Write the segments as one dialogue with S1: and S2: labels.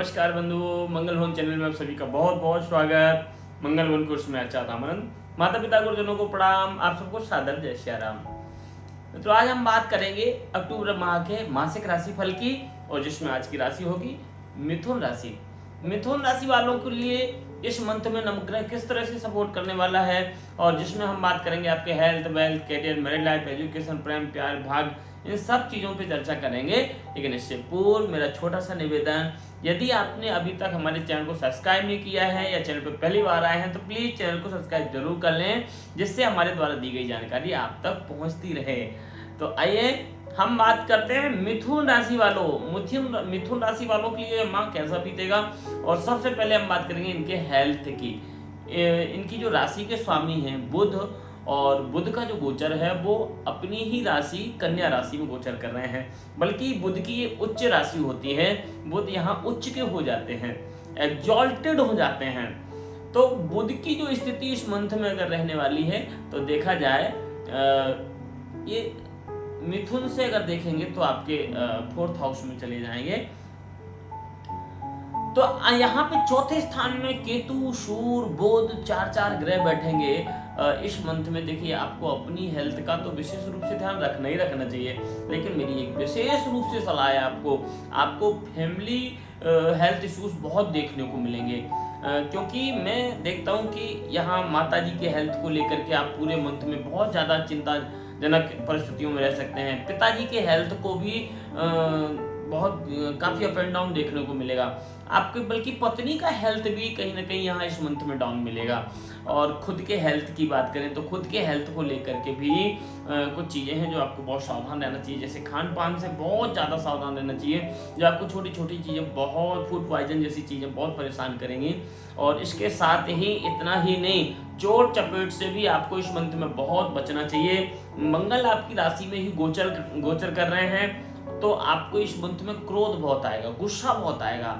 S1: नमस्कार बंधु, मंगल भवन चैनल में आप सभी का बहुत बहुत स्वागत। मंगल भवन कोर्स में अच्छा था मनन। माता पिता गुरुजनों को प्रणाम, आप सबको सादर जय श्री राम। तो आज हम बात करेंगे अक्टूबर माह के मासिक राशिफल की, और जिसमें आज की राशि होगी मिथुन राशि। मिथुन राशि वालों के लिए इस मंथ में नवग्रह किस तरह से सपोर्ट करने वाला है, और जिसमें हम बात करेंगे आपके health, wealth, career, married life, education, प्रेम, प्यार, भाग्य, इन सब चीजों पे चर्चा करेंगे। लेकिन इससे पूर्व मेरा छोटा सा निवेदन, यदि आपने अभी तक हमारे चैनल को सब्सक्राइब नहीं किया है या चैनल पर पहली बार आए हैं तो प्लीज चैनल को सब्सक्राइब जरूर कर लें, जिससे हमारे द्वारा दी गई जानकारी आप तक पहुंचती रहे। तो आइए हम बात करते हैं मिथुन राशि वालों। मिथुन राशि वालों के लिए माह कैसा बीतेगा, और सबसे पहले हम बात करेंगे इनके हेल्थ की। इनकी जो राशि के स्वामी हैं बुध, और बुध का जो गोचर है वो अपनी ही राशि कन्या राशि में गोचर कर रहे हैं, बल्कि बुध की ये उच्च राशि होती है। बुध यहाँ उच्च के हो जाते हैं, एग्जॉल्टेड हो जाते हैं। तो बुध की जो स्थिति इस मंथ में अगर रहने वाली है तो देखा जाए ये मिथुन से अगर देखेंगे तो आपके 4th हाउस में चले जाएंगे। तो यहाँ पे चौथे स्थान में केतु, सूर्य, बुध, चार ग्रह बैठेंगे। इस मंथ में देखिए आपको अपनी हेल्थ का तो विशेष रूप से ध्यान रखना ही रखना चाहिए, लेकिन मेरी एक विशेष रूप से सलाह है आपको फैमिली हेल्थ इश्यूज बहुत देखने को मिलेंगे। क्योंकि मैं देखता हूँ कि यहाँ माता जी के हेल्थ को लेकर के आप पूरे मंथ में बहुत ज्यादा चिंताजनक परिस्थितियों में रह सकते हैं। पिताजी के हेल्थ को भी बहुत काफी अप एंड डाउन देखने को मिलेगा आपके, बल्कि पत्नी का हेल्थ भी कहीं ना कहीं यहाँ इस मंथ में डाउन मिलेगा। और खुद के हेल्थ की बात करें तो खुद के हेल्थ को लेकर के भी कुछ चीजें हैं जो आपको बहुत सावधान रहना चाहिए। जैसे खान पान से बहुत ज्यादा सावधान रहना चाहिए, जो आपको छोटी छोटी चीजें, बहुत फूड पॉइजन जैसी चीजें बहुत परेशान करेंगी। और इसके साथ ही इतना ही नहीं, चोट चपेट से भी आपको इस मंथ में बहुत बचना चाहिए। मंगल आपकी राशि में ही गोचर कर रहे हैं, तो आपको इस मंथ में क्रोध बहुत आएगा, गुस्सा बहुत आएगा।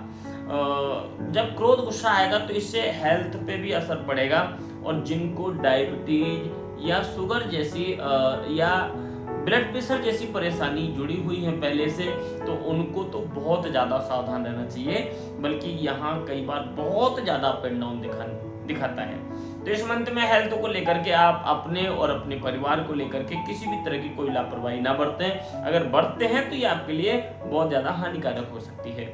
S1: जब क्रोध गुस्सा आएगा तो इससे हेल्थ पे भी असर पड़ेगा, और जिनको डायबिटीज या शुगर जैसी या ब्लड प्रेशर जैसी परेशानी जुड़ी हुई है पहले से, तो उनको तो बहुत ज्यादा सावधान रहना चाहिए, बल्कि यहाँ कई बार बहुत ज्यादा अप एंड डाउन दिखाता है। तो इस मंथ में हेल्थ को लेकर के आप अपने और अपने परिवार को लेकर के किसी भी तरह की कोई लापरवाही ना बरतें। अगर बरतते हैं तो ये आपके लिए बहुत ज्यादा हानिकारक हो सकती है।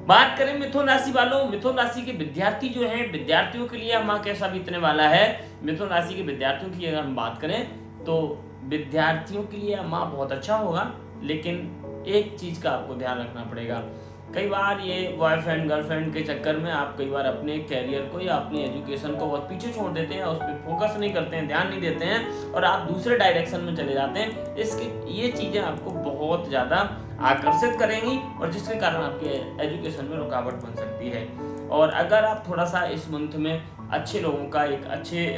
S1: बात करें मिथुन राशि वालों, मिथुन राशि के विद्यार्थी जो हैं, विद्यार्थियों के लिए माह कैसा बीतने वाला है। मिथुन राशि के विद्यार्थियों की अगर हम बात करें तो विद्यार्थियों के लिए माह बहुत अच्छा होगा, लेकिन एक चीज का आपको ध्यान रखना पड़ेगा। कई बार ये बॉयफ्रेंड गर्लफ्रेंड के चक्कर में आप कई बार अपने कैरियर को या अपनी एजुकेशन को बहुत पीछे छोड़ देते हैं, उस पर फोकस नहीं करते हैं, ध्यान नहीं देते हैं, और आप दूसरे डायरेक्शन में चले जाते हैं। ये चीजें आपको बहुत ज्यादा आकर्षित करेंगी, और जिसके कारण आपके एजुकेशन में रुकावट बन सकती है। और अगर आप थोड़ा सा इस मंथ में अच्छे लोगों का, एक अच्छे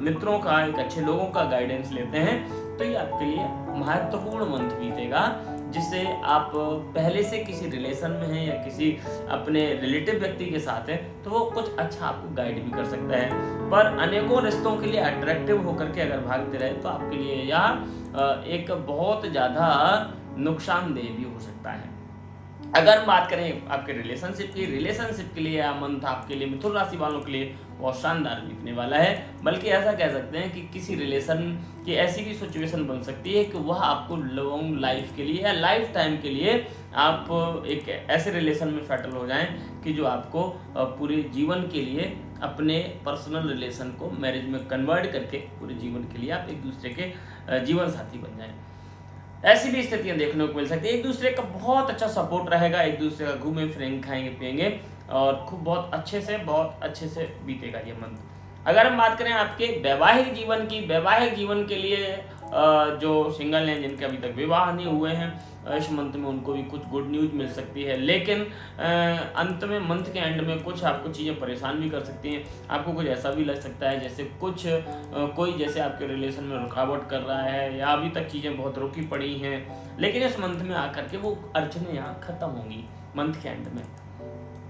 S1: मित्रों का, एक अच्छे लोगों का गाइडेंस लेते हैं, तो ये आपके लिए महत्वपूर्ण मंथ बीतेगा, जिससे आप पहले से किसी रिलेशन में हैं या किसी अपने रिलेटिव व्यक्ति के साथ हैं, तो वो कुछ अच्छा आपको गाइड भी कर सकता है। पर अनेकों रिश्तों के लिए अट्रैक्टिव होकर के अगर भागते रहे तो आपके लिए यह एक बहुत ज्यादा नुकसानदेह भी हो सकता है। अगर हम बात करें आपके रिलेशनशिप के लिए यह मंथ आपके लिए मिथुन राशि वालों के लिए बहुत शानदार बीतने वाला है। बल्कि ऐसा कह सकते हैं कि किसी रिलेशन की ऐसी भी सिचुएशन बन सकती है कि वह आपको लॉन्ग लाइफ के लिए या लाइफ टाइम के लिए आप एक ऐसे रिलेशन में सेटल हो जाएं कि जो आपको पूरे जीवन के लिए अपने पर्सनल रिलेशन को मैरिज में कन्वर्ट करके पूरे जीवन के लिए आप एक दूसरे के जीवन साथी बन जाएं। ऐसी भी स्थितियां देखने को मिल सकती है। एक दूसरे का बहुत अच्छा सपोर्ट रहेगा, एक दूसरे का घूमे फिरेंगे, खाएंगे पिएंगे, और खूब बहुत अच्छे से बीतेगा ये मंथ। अगर हम बात करें आपके वैवाहिक जीवन की, वैवाहिक जीवन के लिए जो सिंगल हैं, जिनके अभी तक विवाह नहीं हुए हैं, इस मंथ में उनको भी कुछ गुड न्यूज मिल सकती है। लेकिन अंत में, मंथ के एंड में कुछ आपको चीज़ें परेशान भी कर सकती हैं। आपको कुछ ऐसा भी लग सकता है जैसे कोई जैसे आपके रिलेशन में रुकावट कर रहा है, या अभी तक चीज़ें बहुत रुकी पड़ी हैं, लेकिन इस मंथ में आकर के वो अड़चनें यहाँ खत्म होंगी मंथ के एंड में।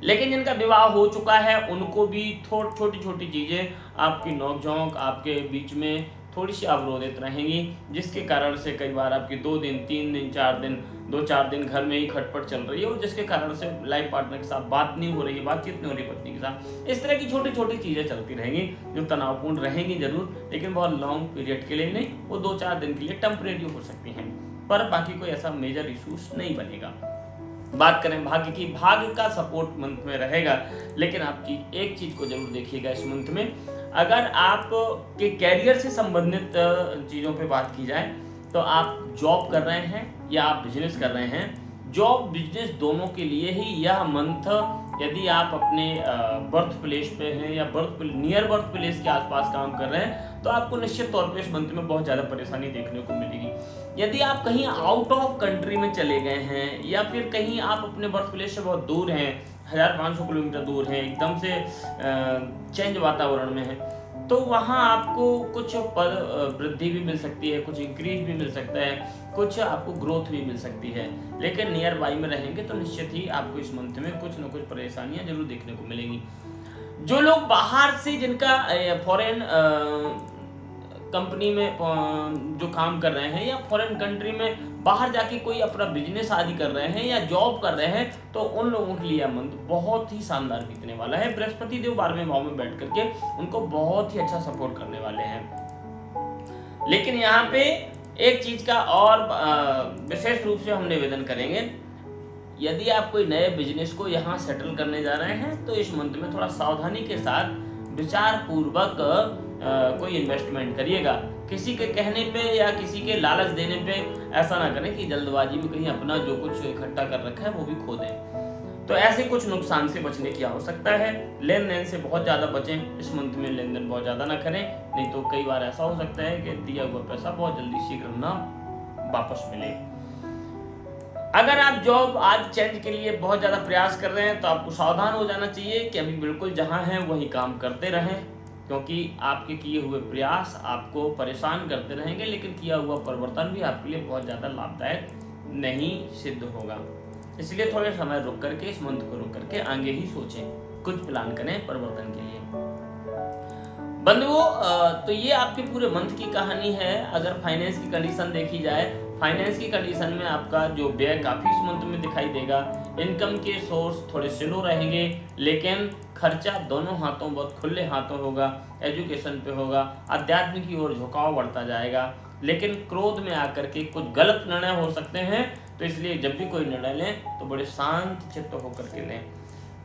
S1: लेकिन जिनका विवाह हो चुका है उनको भी छोटी छोटी चीजें, आपकी नोकझोंक, आपके बीच में थोड़ी सी अवरोधित रहेंगी, जिसके कारण से कई बार आपकी 2 दिन, 3 दिन, 4 दिन, 2-4 दिन घर में ही खटपट चल रही है और जिसके कारण से लाइफ पार्टनर के साथ बात नहीं हो रही है, बातचीत नहीं हो रही पत्नी के साथ। इस तरह की छोटी-छोटी चीज़ें चलती रहेंगी जो तनावपूर्ण रहेंगी ज़रूर, लेकिन बहुत लॉन्ग पीरियड के लिए नहीं, वो 2-4 दिन के लिए टेम्परेरी हो सकती हैं, पर बाकी कोई ऐसा मेजर इश्यूज नहीं बनेगा। बात करें भाग्य की, भाग्य का सपोर्ट मंथ में रहेगा, लेकिन आपकी एक चीज को जरूर देखिएगा इस मंथ में, अगर आप के कैरियर से संबंधित चीजों पे बात की जाए तो आप जॉब कर रहे हैं या आप बिजनेस कर रहे हैं, जॉब बिजनेस दोनों के लिए ही यह मंथ, यदि आप अपने बर्थ प्लेस पे हैं या नियर बर्थ प्लेस के आसपास काम कर रहे हैं तो आपको निश्चित तौर पे इस मंथ में बहुत ज़्यादा परेशानी देखने को मिलेगी। यदि आप कहीं आउट ऑफ कंट्री में चले गए हैं या फिर कहीं आप अपने बर्थ प्लेस से बहुत दूर हैं, 1500 किलोमीटर दूर हैं, एकदम से चेंज वातावरण में है, तो वहाँ आपको कुछ पद वृद्धि भी मिल सकती है, कुछ इंक्रीज भी मिल सकता है, कुछ आपको ग्रोथ भी मिल सकती है। लेकिन नियर बाई में रहेंगे तो निश्चित ही आपको इस मंथ में कुछ न कुछ परेशानियां जरूर देखने को मिलेंगी। जो लोग बाहर से, जिनका फॉरेन कंपनी में जो काम कर रहे हैं या फॉरेन कंट्री में बाहर जाके कोई अपना बिजनेस आदि कर रहे हैं या जॉब कर रहे हैं, तो उन लोगों के लिए यह मंथ बहुत ही शानदार बीतने वाला है। बृहस्पति देव 12वें भाव में बैठ करके उनको बहुत ही अच्छा सपोर्ट करने वाले हैं। लेकिन यहाँ पे एक चीज का और विशेष रूप से हम निवेदन करेंगे, यदि आप कोई नए बिजनेस को यहाँ सेटल करने जा रहे हैं तो इस मंथ में थोड़ा सावधानी के साथ विचार पूर्वक कोई इन्वेस्टमेंट करिएगा। किसी के कहने पे या किसी के लालच देने पे ऐसा ना करें कि जल्दबाजी में कहीं अपना जो कुछ इकट्ठा कर रखा है वो भी खो दें। तो ऐसे कुछ नुकसान से बचने की आवश्यकता है। लेन देन से बहुत ज्यादा बचें, इस मंथ में लेन देन बहुत ज्यादा ना करें, नहीं तो कई बार ऐसा हो सकता है कि दिया हुआ पैसा बहुत जल्दी शीघ्र ना वापस मिले। अगर आप जॉब आज चेंज के लिए बहुत ज्यादा प्रयास कर रहे हैं तो आपको सावधान हो जाना चाहिए कि अभी बिल्कुल जहां हैं वहीं काम करते रहें, क्योंकि आपके किए हुए प्रयास आपको परेशान करते रहेंगे, लेकिन किया हुआ परिवर्तन भी आपके लिए बहुत ज्यादा लाभदायक नहीं सिद्ध होगा। इसलिए थोड़े समय रुक करके, इस मंथ को रुक करके आगे ही सोचें, कुछ प्लान करें परिवर्तन के लिए। बंधुओं, तो ये आपके पूरे मंथ की कहानी है। अगर फाइनेंस की कंडीशन देखी जाए, फाइनेंस की कंडीशन में आपका जो व्यय काफी इस मंथ में दिखाई देगा। इनकम के सोर्स थोड़े स्लो रहेंगे, लेकिन खर्चा दोनों हाथों, बहुत खुले हाथों होगा। एजुकेशन पे होगा, अध्यात्म की ओर झुकाव बढ़ता जाएगा, लेकिन क्रोध में आकर के कुछ गलत निर्णय हो सकते हैं, तो इसलिए जब भी कोई निर्णय लें तो बड़े शांत चित्त होकर के लें।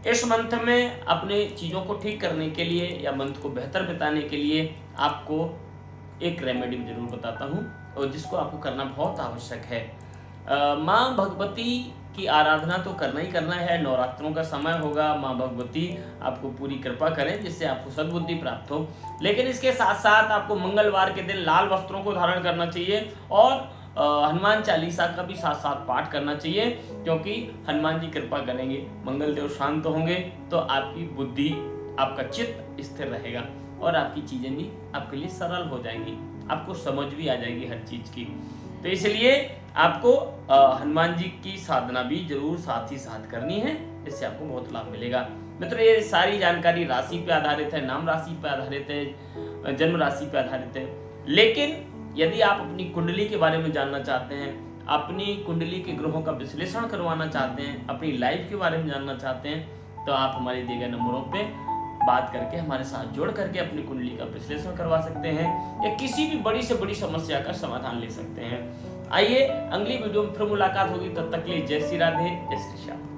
S1: इस मंथ में अपने चीजों को ठीक करने के लिए या मंथ को बेहतर बिताने के लिए आपको एक रेमेडी जरूर बताता हूँ और जिसको आपको करना बहुत आवश्यक है। माँ भगवती की आराधना तो करना ही करना है। नवरात्रों का समय होगा, माँ भगवती आपको पूरी कृपा करें जिससे आपको सद्बुद्धि प्राप्त हो। लेकिन इसके साथ साथ आपको मंगलवार के दिन लाल वस्त्रों को धारण करना चाहिए और हनुमान चालीसा का भी साथ साथ पाठ करना चाहिए, क्योंकि हनुमान जी कृपा करेंगे, मंगल देव शांत होंगे तो आपकी बुद्धि, आपका चित्त स्थिर रहेगा और आपकी चीजें भी आपके लिए सरल हो जाएंगी, आपको समझ भी आ जाएगी हर चीज की। तो इसलिए आपको हनुमान जी की साधना भी जरूर साथ ही साथ करनी है, इससे आपको बहुत लाभ मिलेगा। मित्रों, ये सारी जानकारी राशि पे आधारित है, नाम राशि पे आधारित है, जन्म राशि पे आधारित है। लेकिन यदि आप अपनी कुंडली के बारे में जानना चाहते हैं, अपनी कुंडली के ग्रहों का विश्लेषण करवाना चाहते हैं, अपनी लाइफ के बारे में जानना चाहते हैं, तो आप हमारे दिए गए नंबरों पे बात करके हमारे साथ जोड़ करके अपनी कुंडली का विश्लेषण करवा सकते हैं या किसी भी बड़ी से बड़ी समस्या का समाधान ले सकते हैं। आइए अगली वीडियो में फिर मुलाकात होगी, तब तक के लिए जय श्री राधे, जय श्री श्याम।